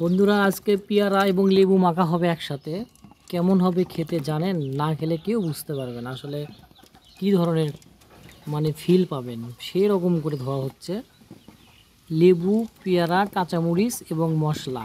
বন্ধুরা আজকে পেয়ারা এবং লেবু মাখা হবে একসাথে। কেমন হবে খেতে জানেন? না খেলে কেউ বুঝতে পারবে না আসলে কি ধরনের ফিল পাবেন। সেই রকম করে ধোয়া হচ্ছে লেবু, পেয়ারা, কাঁচামরিচ এবং মশলা।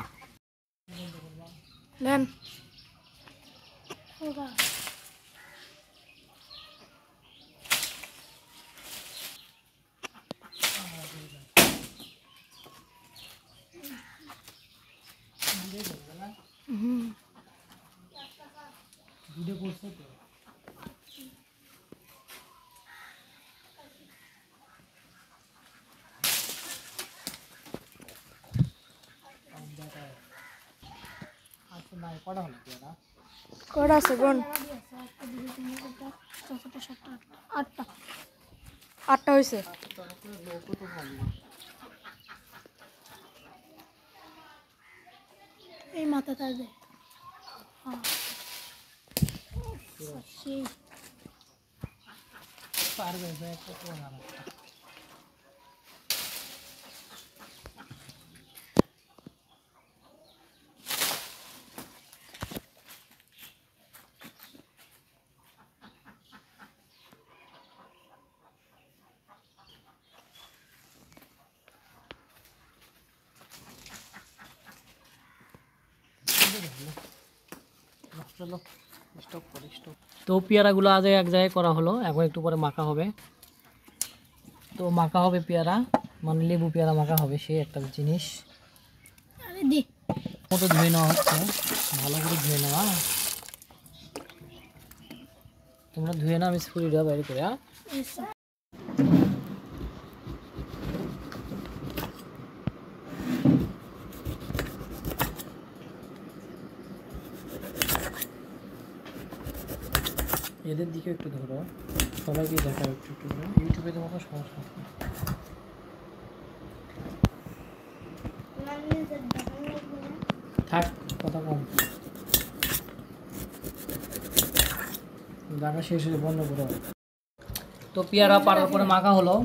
কটা সেকেন্ড? 8টা হয়েছে। এই মাথাটা দে। তো পেয়ারাগুলো আজ এক জায়গায় করা হলো, এখন একটু পরে মাখা হবে। তো মাখা হবে পেয়ারা, লেবু পেয়ারা মাখা হবে, সে একটা জিনিস। মতো ধুয়ে নেওয়া হচ্ছে, ভালো করে ধুয়ে নেওয়া। তোমরা ধুয়ে না, আমি স্পুরিটা বাইরে করে। এদের দিকে একটু ধরো, সবাইকে দেখাও একটু একটু করে। ইউটিউবে তোমার সমস্যা থাক, কথা কম, দেখা শেষ হলে বন্ধ করো। তো পেয়ারা পাড়ার পরে মাখা হলো,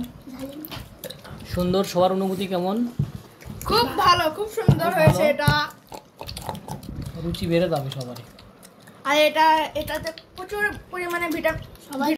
সুন্দর। সবার অনুভূতি কেমন? খুব ভালো, খুব সুন্দর হয়েছে। এটা রুচি বেড়ে যাবে সবারই। আর এটাতে প্রচুর পরিমাণে ভিটামিন